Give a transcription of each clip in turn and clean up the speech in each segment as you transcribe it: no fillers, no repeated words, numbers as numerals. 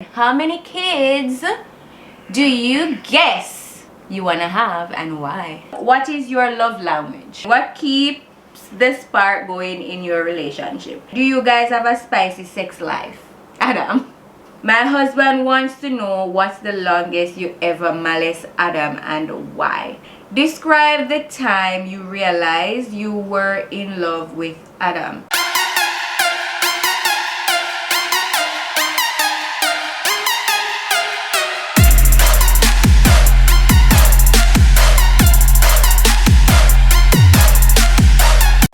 How many kids do you guess you want to have and why? What is your love language? What keeps the spark going in your relationship? Do you guys have a spicy sex life? Adam. My husband wants to know what's the longest you ever molest Adam and why. Describe the time you realized you were in love with Adam.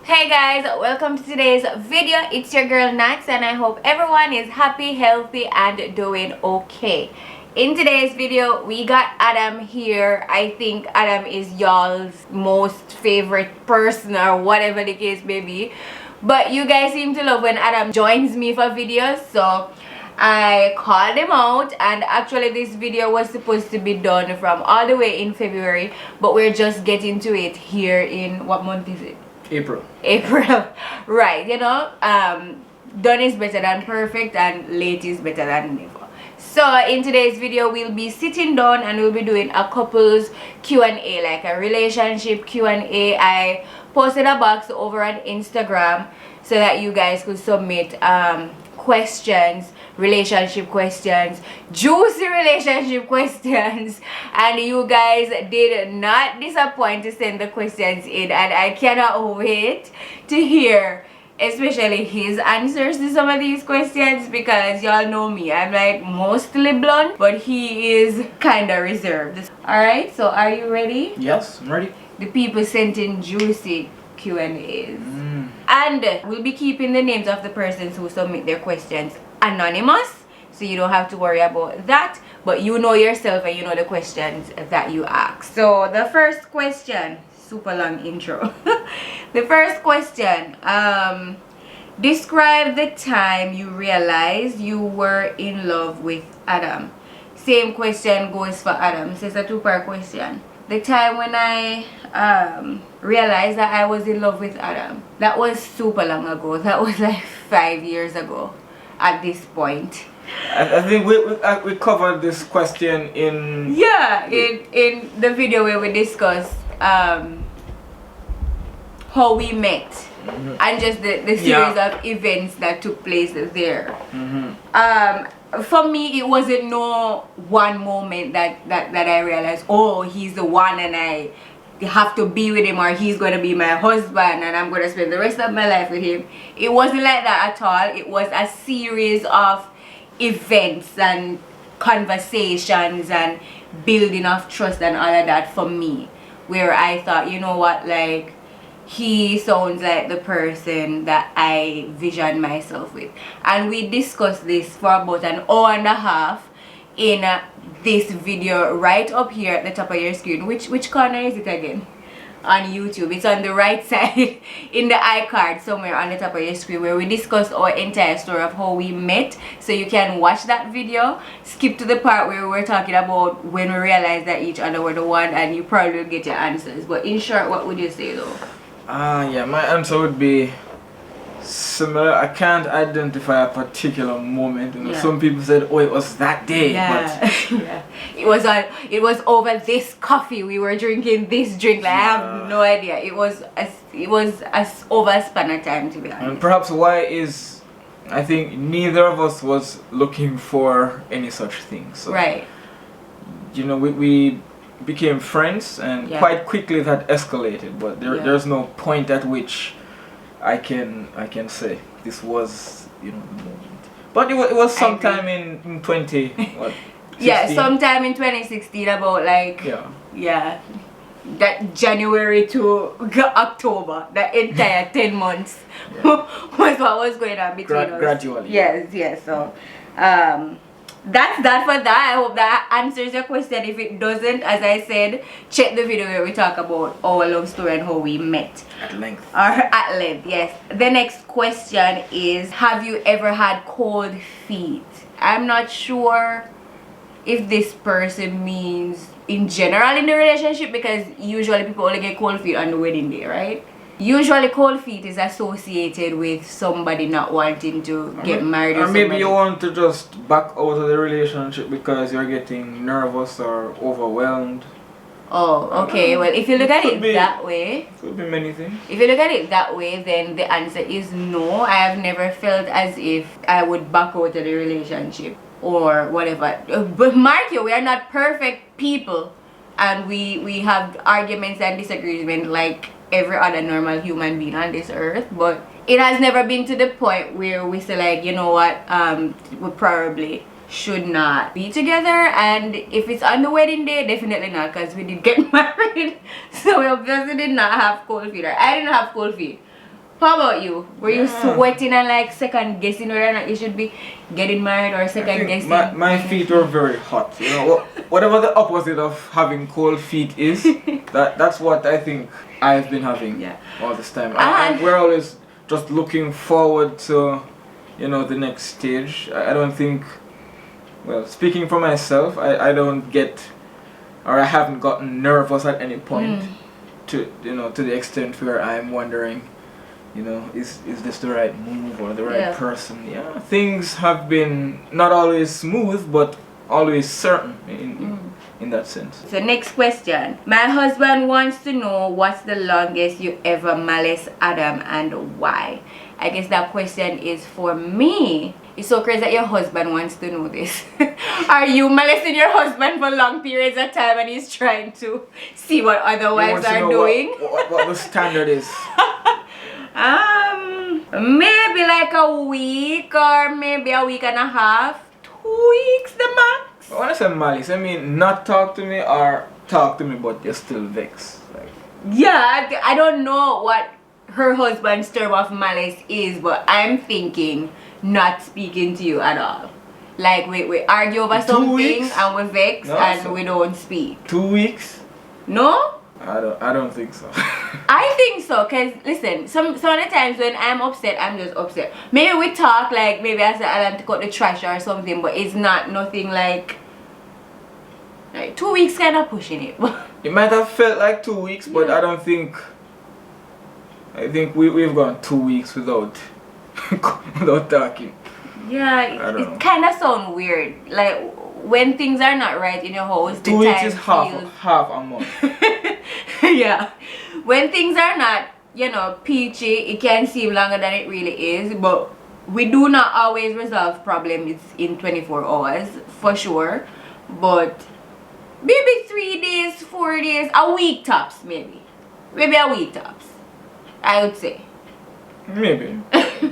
Hey guys, welcome to today's video. It's your girl Nats and I hope everyone is happy, healthy and doing okay. In today's video we got Adam here. I think Adam is y'all's most favorite person or whatever the case may be, but you guys seem to love when Adam joins me for videos, so I called him out. And actually this video was supposed to be done from all the way in February, but we're just getting to it here in, what month is it? April. Right, you know, done is better than perfect and late is better than never. So in today's video we'll be sitting down and we'll be doing a couples Q&A, like a relationship Q&A. I posted a box over on Instagram so that you guys could submit questions, relationship questions, juicy relationship questions, and you guys did not disappoint to send the questions in, and I cannot wait to hear especially his answers to some of these questions, because y'all know me, I'm like mostly blunt, but he is kind of reserved. Alright, so are you ready? Yes, I'm ready. The people sent in juicy Q&As. And we'll be keeping the names of the persons who submit their questions anonymous, so you don't have to worry about that, but you know yourself and you know the questions that you ask. So the first question, super long intro. The first question, describe the time you realized you were in love with Adam. Same question goes for Adam, so it's a two-part question. The time when I realized that I was in love with Adam, that was super long ago. That was like 5 years ago at this point. I think we covered this question in... Yeah, in the video where we discussed how we met and just the series of events that took place there. For me, it wasn't no one moment that I realized, oh, he's the one and I have to be with him, or he's going to be my husband and I'm going to spend the rest of my life with him. It wasn't like that at all. It was a series of events and conversations and building of trust and all of that for me, where I thought, you know what, like, he sounds like the person that I vision myself with. And we discussed this for about an hour and a half in this video right up here at the top of your screen. Which corner is it again? On YouTube. It's on the right side in the iCard somewhere on the top of your screen, where we discussed our entire story of how we met. So you can watch that video, skip to the part where we were talking about when we realized that each other were the one, and you probably will get your answers. But in short, what would you say though? Yeah, my answer would be similar. I can't identify a particular moment. You know, some people said, "Oh, it was that day." Yeah, but yeah. It was over this coffee. We were drinking this drink. Like, I have no idea. It was over a span of time, to be honest. And perhaps why is, I think neither of us was looking for any such thing. So, right. You know, we became friends, and quite quickly that escalated. But there's no point at which I can say this was, you know, the moment. But it was sometime in 20 what? 16? Yeah, sometime in 2016, about like that January to October, the entire 10 months was what was going on between us. Gradually. Yes. So that's that for that. I hope that answers your question. If it doesn't, as I said, check the video where we talk about our love story and how we met. At length. Yes. The next question is, have you ever had cold feet? I'm not sure if this person means in general in the relationship, because usually people only get cold feet on the wedding day, right? Usually cold feet is associated with somebody not wanting to get married, or maybe you want to just back out of the relationship because you're getting nervous or overwhelmed. Oh, okay. Well, if you look at it that way, could be many things. If you look at it that way, then the answer is no. I have never felt as if I would back out of the relationship or whatever. But mark you, we are not perfect people, and we have arguments and disagreements like every other normal human being on this earth. But it has never been to the point where we say like, you know what, we probably should not be together. And if it's on the wedding day, definitely not, because we did get married, so we obviously did not have cold feet. I didn't have cold feet. How about you? Were you sweating and like second guessing whether or not you should be getting married, or second guessing? My feet were very hot. You know, whatever the opposite of having cold feet is, that's what I think I've been having all this time. And we're always just looking forward to, you know, the next stage. I don't think, well, speaking for myself, I don't get, or I haven't gotten nervous at any point to, you know, to the extent where I'm wondering, you know, is this the right move or the right person? Yeah, things have been not always smooth, but always certain in that sense. So next question. My husband wants to know what's the longest you ever malice Adam and why. I guess that question is for me. It's so crazy that your husband wants to know this. Are you molesting your husband for long periods of time and he's trying to see what other wives are doing? What the standard is? Maybe like a week or maybe a week and a half. 2 weeks the max. When I say malice, I mean not talk to me or talk to me but you're still vexed. Like. Yeah, I don't know what her husband's term of malice is, but I'm thinking not speaking to you at all. Like we argue over something and we vex and we don't speak. 2 weeks? No? I don't think so. I think so, cause listen, some of the times when I'm upset, I'm just upset. Maybe we talk like maybe I say I want to cut the trash or something, but it's not nothing like 2 weeks kind of pushing it. It might have felt like 2 weeks, but I don't think. I think we've gone 2 weeks without without talking. Yeah, it kind of sounds weird. Like when things are not right in your house, 2 weeks is half a month. Yeah, when things are not, you know, peachy, it can seem longer than it really is. But we do not always resolve problems in 24 hours for sure. But maybe 3 days, 4 days, a week tops, maybe a week tops, I would say. Maybe.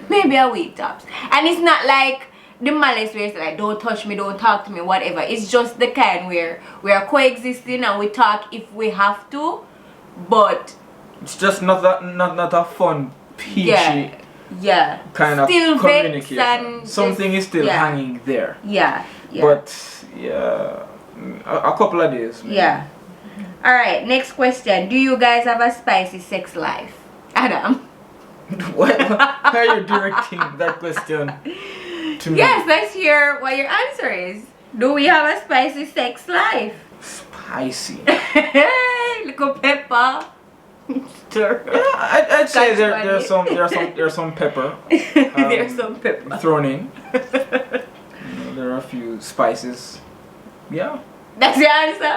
Maybe a week tops. And it's not like the malice where it's like don't touch me, don't talk to me, whatever. It's just the kind where we are coexisting and we talk if we have to, but it's just not a fun, peachy kind of still communication. And something is still hanging there. But a couple of days. Maybe. Alright, next question. Do you guys have a spicy sex life? Adam. Why are you directing that question to me? Yes, let's hear what your answer is. Do we have a spicy sex life? Spicy. Little pepper. Stir. Yeah, I'd say there's some pepper. There's some pepper thrown in. You know, there are a few spices. Yeah. That's your answer.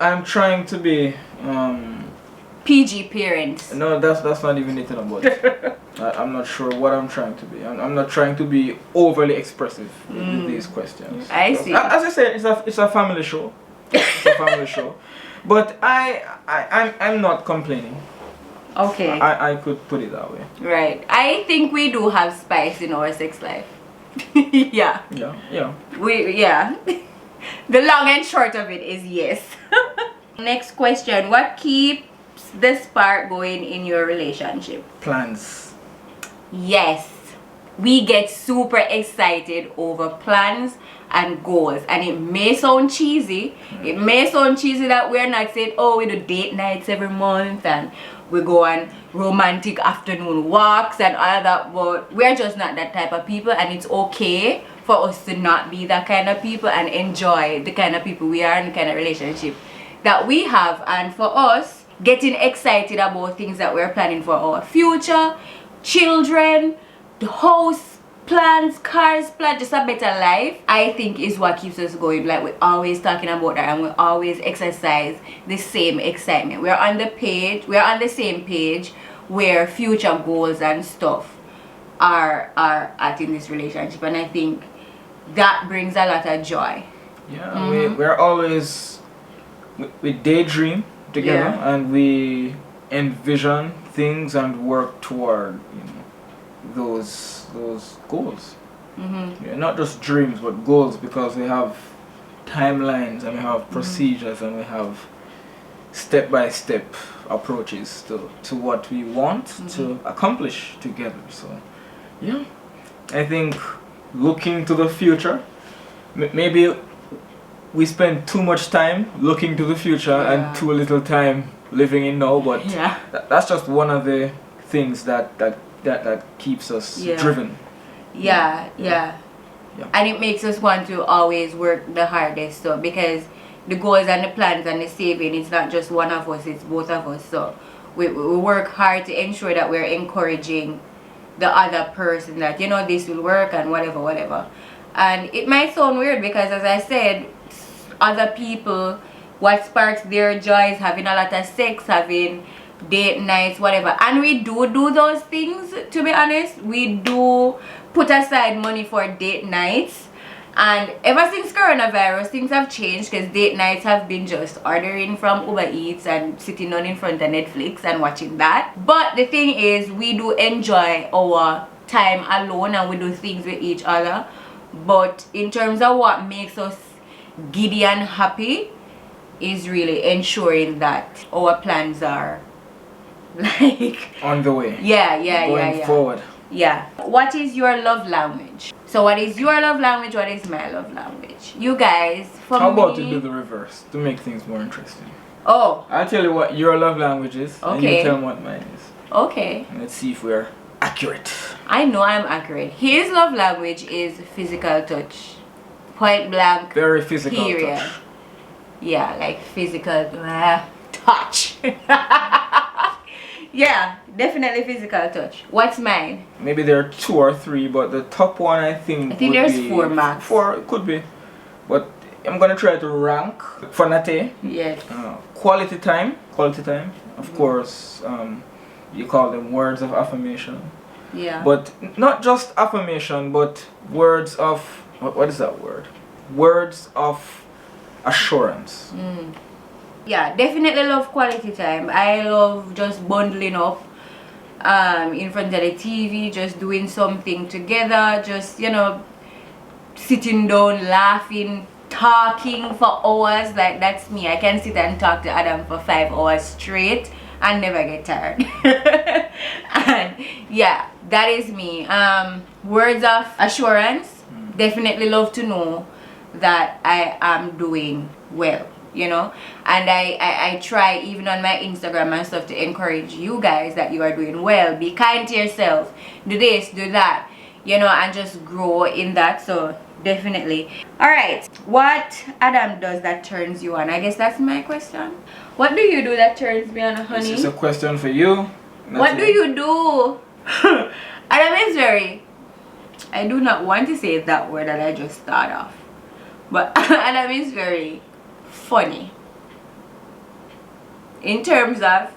I'm trying to be PG parents. No, that's not even it about it. I'm not sure what I'm trying to be. I'm not trying to be overly expressive with these questions. I see. As I said, it's a family show. It's a family show. But I'm not complaining. Okay. I could put it that way. Right. I think we do have spice in our sex life. Yeah. The long and short of it is yes. Next question. What keeps the spark going in your relationship? Plans. Yes. We get super excited over plans and goals, and it may sound cheesy. It may sound cheesy that we're not saying, oh, we do date nights every month and we go on romantic afternoon walks and all of that, but we're just not that type of people, and it's okay for us to not be that kind of people and enjoy the kind of people we are and the kind of relationship that we have. And for us, getting excited about things that we're planning for our future, children, the house plans, cars plans, just a better life, I think is what keeps us going. Like, we're always talking about that, and we always exercise the same excitement. We're on the same page where future goals and stuff are at in this relationship, and I think that brings a lot of joy. Yeah, we're always, we daydream together, and we envision things and work toward, you know, those goals. Yeah, not just dreams but goals, because we have timelines and we have procedures and we have step-by-step approaches to what we want to accomplish together. So yeah, I think looking to the future, maybe we spend too much time looking to the future and too little time living in now, but that's just one of the things that keeps us driven. Yeah. And it makes us want to always work the hardest, so because the goals and the plans and the saving, it's not just one of us, it's both of us. So we work hard to ensure that we're encouraging the other person that, you know, this will work and whatever. And it might sound weird because, as I said, other people, what sparks their joy is having a lot of sex, having date nights, whatever. And we do those things, to be honest. We do put aside money for date nights. And ever since coronavirus, things have changed, because date nights have been just ordering from Uber Eats and sitting down in front of Netflix and watching that. But the thing is, we do enjoy our time alone and we do things with each other. But in terms of what makes us giddy and happy is really ensuring that our plans are like on the way. Going forward. Yeah. What is your love language? So what is your love language? What is my love language? You guys, for How me, about you do the reverse to make things more interesting? Oh. I'll tell you what your love language is, and you tell me what mine is. Okay. Let's see if we're accurate. I know I'm accurate. His love language is physical touch. Point blank. Very physical period. touch. Yeah, like physical touch. Yeah, definitely physical touch. What's mine? Maybe there are 2 or 3, but the top one I think would there's be 4 max. 4 could be, but I'm gonna try to rank for Natay. Yes. Quality time. Of course, you call them words of affirmation. Yeah. But not just affirmation, but words of what is that word? Words of assurance. Yeah, definitely love quality time. I love just bundling up in front of the TV, just doing something together, just, you know, sitting down, laughing, talking for hours. Like, that's me. I can sit and talk to Adam for 5 hours straight and never get tired. And yeah, that is me. Words of assurance. Definitely love to know that I am doing well, you know. And I try, even on my Instagram and stuff, to encourage you guys that you are doing well. Be kind to yourself. Do this, do that, you know, and just grow in that. So definitely. All right, what Adam does that turns you on? I guess that's my question. What do you do that turns me on, honey? This is a question for you. What do you do? Adam is very, I do not want to say that word that I just thought of, but Adam is very funny. In terms of,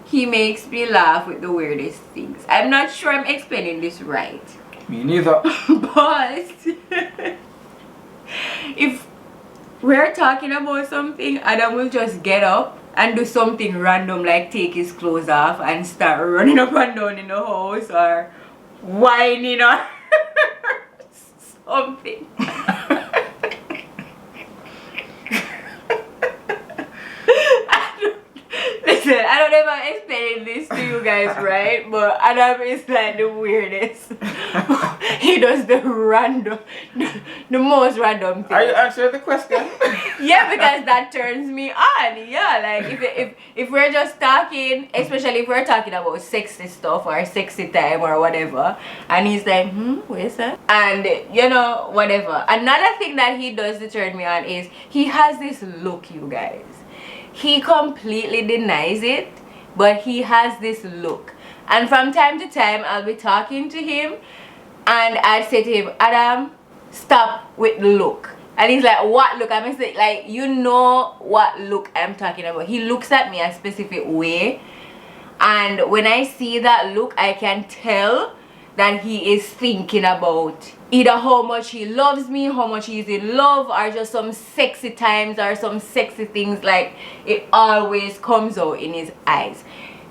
he makes me laugh with the weirdest things. I'm not sure I'm explaining this right. Me neither. But if we're talking about something, Adam will just get up and do something random, like take his clothes off and start running up and down in the house, or whining or something. Listen, I don't know if I'm explaining this to you guys right, but Adam is like the weirdest. He does the most random thing. Are you answering the question? Yeah, because that turns me on. Yeah, like if we're just talking, especially if we're talking about sexy stuff or sexy time or whatever, and he's like, where's that? And you know, whatever. Another thing that he does to turn me on is he has this look, you guys. he completely denies it, but he has this look. And from time to time, I'll be talking to him and I'd say to him, Adam, stop with the look. And he's like, what look? I'm saying, like, you know what look I'm talking about. He looks at me a specific way. And when I see that look, I can tell that he is thinking about either how much he loves me, how much he's in love, or just some sexy times or some sexy things. Like, it always comes out in his eyes.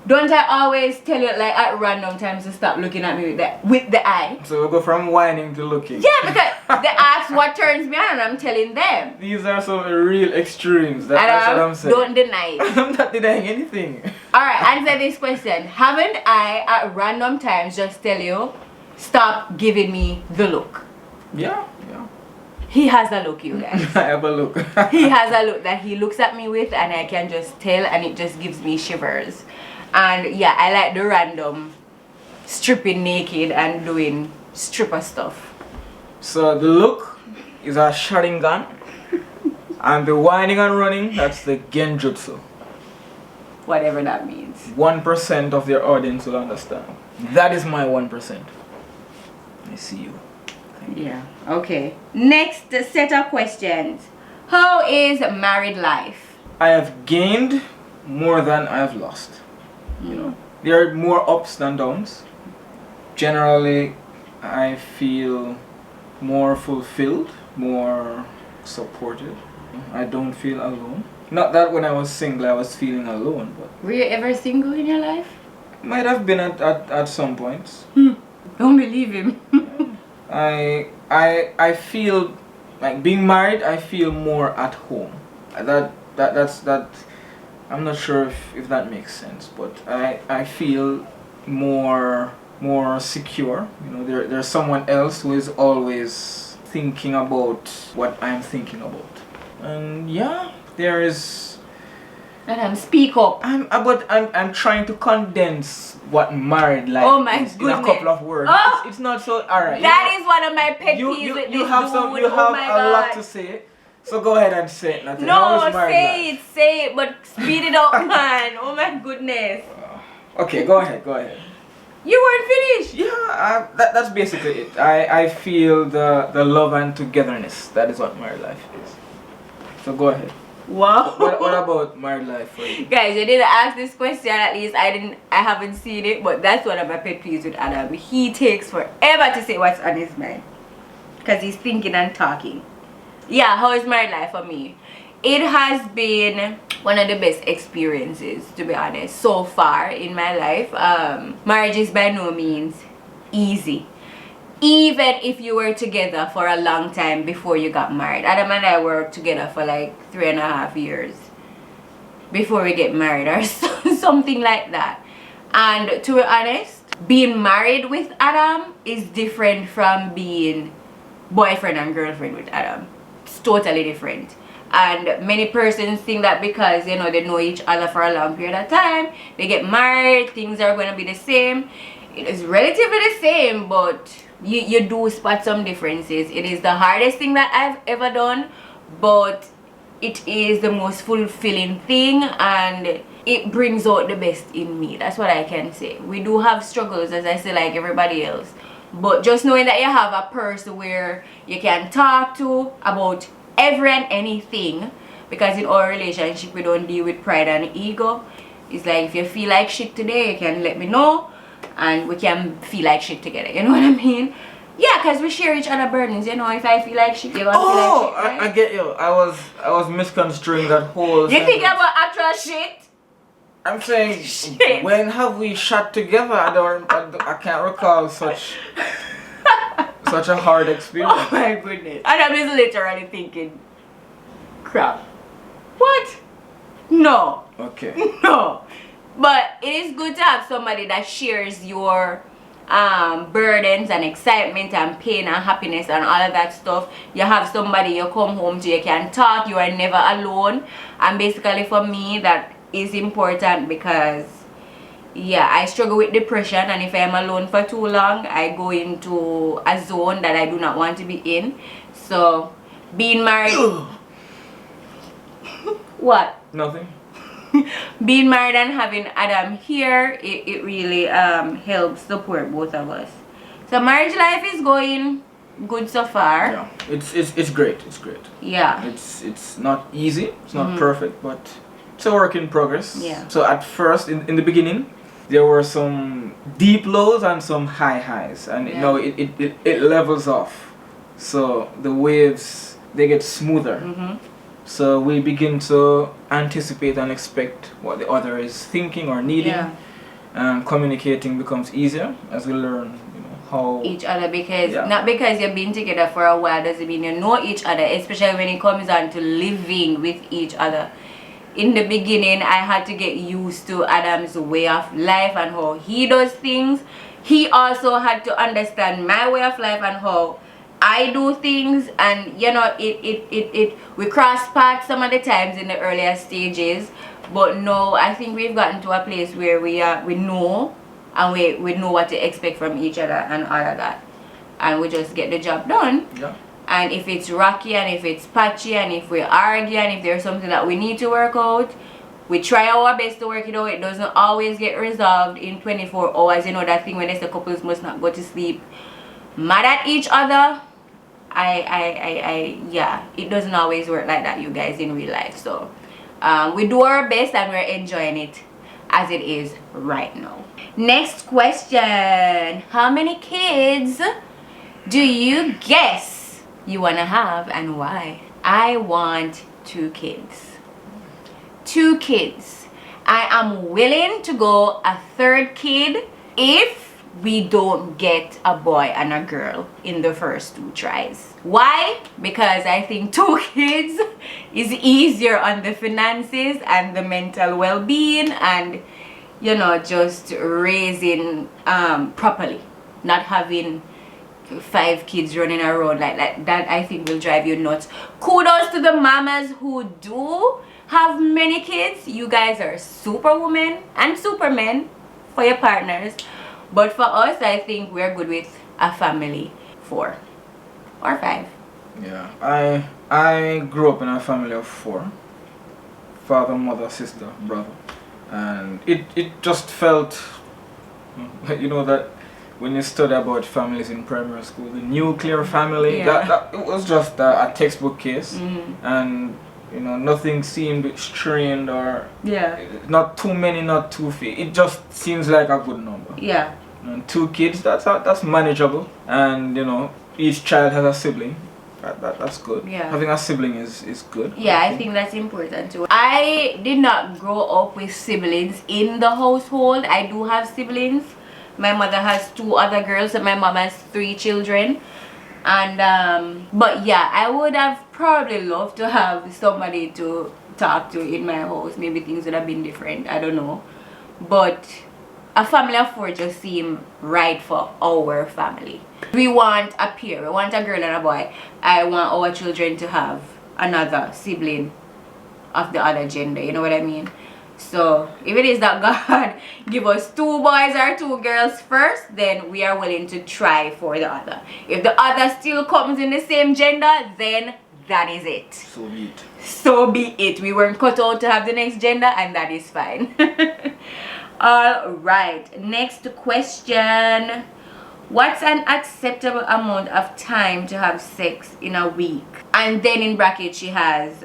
Don't I always tell you, like, at random times to stop looking at me with the eye? So we go from whining to looking. Yeah, because they ask what turns me on and I'm telling them. These are some real extremes. That's what I'm saying. Don't deny it. I'm not denying anything. Alright, answer this question. Haven't I at random times just tell you, stop giving me the look? Yeah. He has a look, you guys. I have a look. He has a look that he looks at me with and I can just tell, and it just gives me shivers. And yeah, I like the random stripping naked and doing stripper stuff. So the look is a shotting gun, and the whining and running, that's the genjutsu. Whatever that means. 1% of their audience will understand. That is my 1%. I see you. Yeah, okay. Next set of questions. How is married life? I have gained more than I have lost. You know, there are more ups than downs. Generally, I feel more fulfilled, more supported. I don't feel alone. Not that when I was single I was feeling alone, but Were you ever single in your life? might have been at some points. Don't believe him. I feel like being married. I feel more at home. That's I'm not sure if that makes sense, but I feel more secure. You know, there's someone else who is always thinking about what I'm thinking about, and yeah, there is. And speak up. I'm trying to condense what married life is in a couple of words. Oh, it's not so alright. That is one of my pet peeves with you this have dude. some you Oh have my a God. lot to say. So go ahead and say it, Natay. No, say it, but speed it up, man. Oh my goodness. Okay, go ahead. You weren't finished. Yeah, that's basically it. I feel the love and togetherness. That is what married life is. So go ahead. Wow. What about married life for you? Guys, you didn't ask this question. At least I haven't seen it, but that's one of my pet peeves with Adam. He takes forever to say what's on his mind because he's thinking and talking. Yeah, how is married life for me? It has been one of the best experiences, to be honest, so far in my life. Marriage is by no means easy. Even if you were together for a long time before you got married. Adam and I were together for like 3.5 years before we get married or something like that. And to be honest, being married with Adam is different from being boyfriend and girlfriend with Adam. It's totally different. And many persons think that because, you know, they know each other for a long period of time, they get married, things are going to be the same. It is relatively the same, but you do spot some differences. It is the hardest thing that I've ever done, but it is the most fulfilling thing, and it brings out the best in me. That's what I can say. We do have struggles, as I say, like everybody else, but just knowing that you have a person where you can talk to about every and anything, because in our relationship we don't deal with pride and ego. It's like, if you feel like shit today, you can let me know and we can feel like shit together, you know what I mean? Yeah, because we share each other burdens, you know. If I feel like shit, you're gonna feel like shit, right? I get you. I was misconstruing that whole You thinking about actual shit? I'm saying, Shit. when have we shot together? I can't recall such a hard experience. Oh my goodness. And I'm just literally thinking, crap. What? No. Okay. No. But it is good to have somebody that shares your burdens and excitement and pain and happiness and all of that stuff. You have somebody you come home to, you can talk, you are never alone. And basically for me, that is important because, yeah, I struggle with depression, and if I am alone for too long, I go into a zone that I do not want to be in. So being married. What? Nothing. being married and having Adam here, it really helps support both of us. So marriage life is going good so far. Yeah, it's great. It's great. Yeah. It's not easy. It's not perfect, but it's a work in progress. Yeah. So at first, in the beginning, there were some deep lows and some high highs, and you know it levels off. So the waves, they get smoother. So we begin to anticipate and expect what the other is thinking or needing. Yeah. Communicating becomes easier as we learn, you know, how each other, because not because you've been together for a while doesn't mean you know each other, especially when it comes on to living with each other. In the beginning, I had to get used to Adam's way of life and how he does things. He also had to understand my way of life and how I do things, and you know, we cross paths some of the times in the earlier stages, but no, I think we've gotten to a place where we know, and we know what to expect from each other and all of that, and we just get the job done. Yeah. And if it's rocky and if it's patchy and if we argue and if there's something that we need to work out, we try our best to work it out. It doesn't always get resolved in 24 hours. You know that thing when they say couples must not go to sleep mad at each other. Yeah, it doesn't always work like that, you guys, in real life. So we do our best and we're enjoying it as it is right now. Next question: how many kids do you guess you want to have and why? I want 2 kids. 2 kids. I am willing to go a 3rd kid if we don't get a boy and a girl in the first 2 tries. Why? Because I think 2 kids is easier on the finances and the mental well-being, and you know, just raising properly, not having 5 kids running around like that. I think will drive you nuts. Kudos to the mamas who do have many kids. You guys are superwomen and supermen for your partners, but for us, I think we're good with a family 4 or 5. Yeah, I grew up in a family of 4: father, mother, sister, brother, and it just felt, you know, that when you study about families in primary school, the nuclear family, that it was just a textbook case, and you know, nothing seemed strained or not too many, not too few. It just seems like a good number. Yeah. And 2 kids, that's manageable, and you know, each child has a sibling. That's good. Yeah. Having a sibling is good. Yeah, I think that's important too. I did not grow up with siblings in the household. I do have siblings. My mother has 2 other girls and my mom has 3 children. And but yeah, I would have probably loved to have somebody to talk to in my house. Maybe things would have been different, I don't know. But a family of 4 just seemed right for our family. We want a pair. We want a girl and a boy. I want our children to have another sibling of the other gender, you know what I mean? So if it is that God give us 2 boys or 2 girls first, then we are willing to try for the other. If the other still comes in the same gender, then that is it. So be it. So be it. We weren't cut out to have the next gender, and that is fine. All right, next question: what's an acceptable amount of time to have sex in a week? And then in bracket she has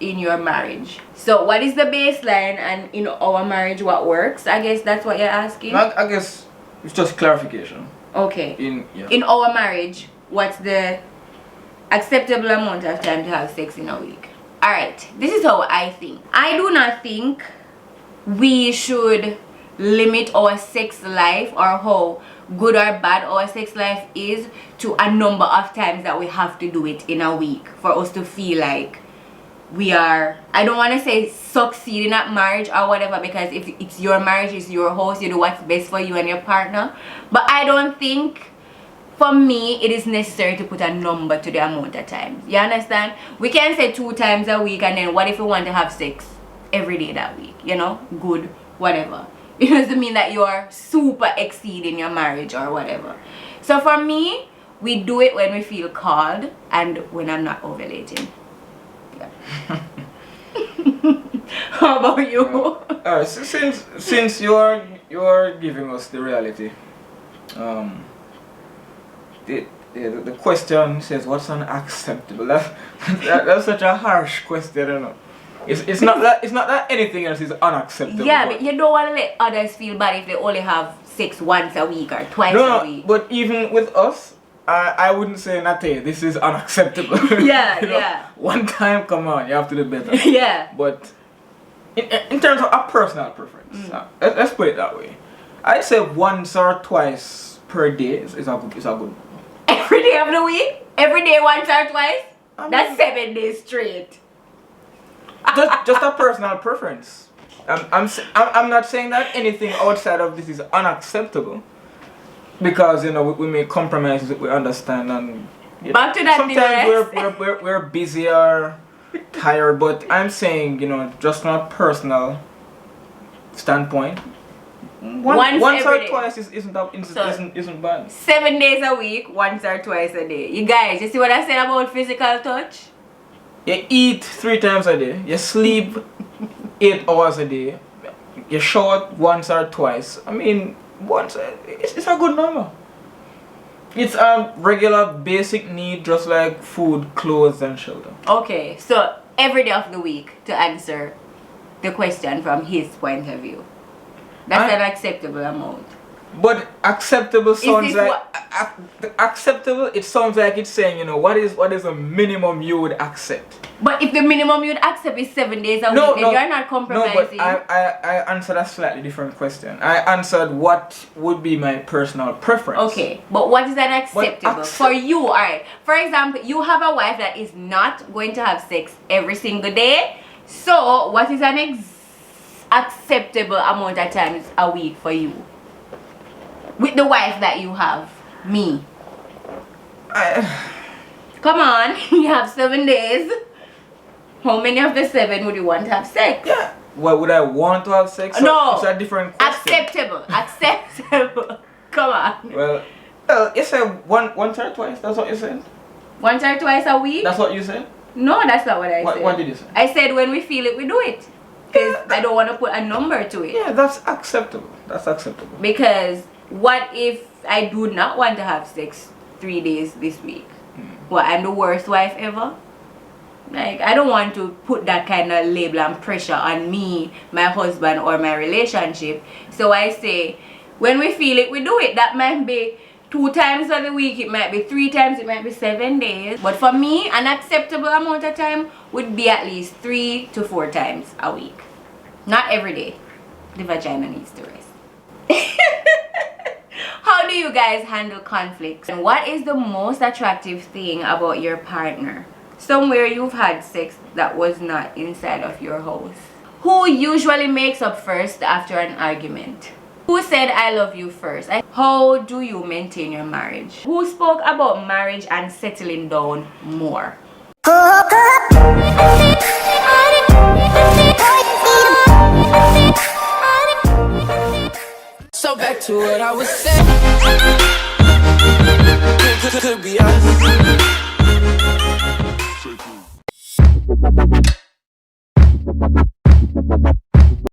in your marriage. So what is the baseline, and in our marriage what works? I guess that's what you're asking. I guess it's just clarification. Okay. In our marriage, what's the acceptable amount of time to have sex in a week? Alright, this is how I think. I do not think we should limit our sex life, or how good or bad our sex life is, to a number of times that we have to do it in a week for us to feel like we are, I don't want to say succeeding at marriage or whatever, because if it's your marriage, it's your house, you do what's best for you and your partner. But I don't think, for me, it is necessary to put a number to the amount of times. You understand? We can say 2 times a week, and then what if we want to have sex every day that week? You know, good, whatever. It doesn't mean that you are super exceeding your marriage or whatever. So for me, we do it when we feel called and when I'm not ovulating. Yeah. How about you? Alright, so since you're giving us the reality, the question says what's unacceptable. That's such a harsh question, you know. It's not that anything else is unacceptable. Yeah, but you don't want to let others feel bad if they only have sex once a week or twice a week. But even with us, I wouldn't say Natay, this is unacceptable. Yeah, you know, yeah. One time, come on, you have to do better. Yeah. But in terms of a personal preference, let's put it that way. I'd say once or twice per day is a good. Every day of the week? Every day once or twice? That's 7 days straight. just a personal preference. I'm not saying that anything outside of this is unacceptable, because you know we make compromises, we understand, and back to that sometimes we're busy or tired. But I'm saying, you know, just from a personal standpoint, once or twice isn't bad. 7 days a week, once or twice a day. You guys, you see what I said about physical touch? You eat 3 times a day. You sleep 8 hours a day. You shower once or twice. I mean, once it's a good number. It's a regular basic need, just like food, clothes, and shelter. Okay, so every day of the week, to answer the question from his point of view, that's an acceptable amount. But acceptable sounds like acceptable. It sounds like it's saying, you know, what is a minimum you would accept. But if the minimum you'd accept is 7 days a week, then you're not compromising. No, but I answered a slightly different question. I answered what would be my personal preference. Okay, but what is unacceptable for you? Alright, for example, you have a wife that is not going to have sex every single day. So what is an acceptable amount of times a week for you? With the wife that you have, me. Come on, you have 7 days. How many of the 7 would you want to have sex? Yeah. Well, would I want to have sex? No. It's a different question. Acceptable. Come on. Well, you said once or twice. That's what you said. Once or twice a week? That's what you said. No, that's not what I said. What did you say? I said when we feel it, we do it. Because I don't want to put a number to it. Yeah, that's acceptable. That's acceptable. Because what if I do not want to have sex 3 days this week? What, I'm the worst wife ever? Like, I don't want to put that kind of label and pressure on me, my husband, or my relationship. So I say, when we feel it, we do it. That might be 2 times of the week, it might be 3 times, it might be 7 days. But for me, an acceptable amount of time would be at least 3 to 4 times a week. Not every day. The vagina needs to rest. How do you guys handle conflicts? And what is the most attractive thing about your partner? Somewhere you've had sex that was not inside of your house. Who usually makes up first after an argument? Who said I love you first? How do you maintain your marriage? Who spoke about marriage and settling down more? So back to what I was saying. Could be us.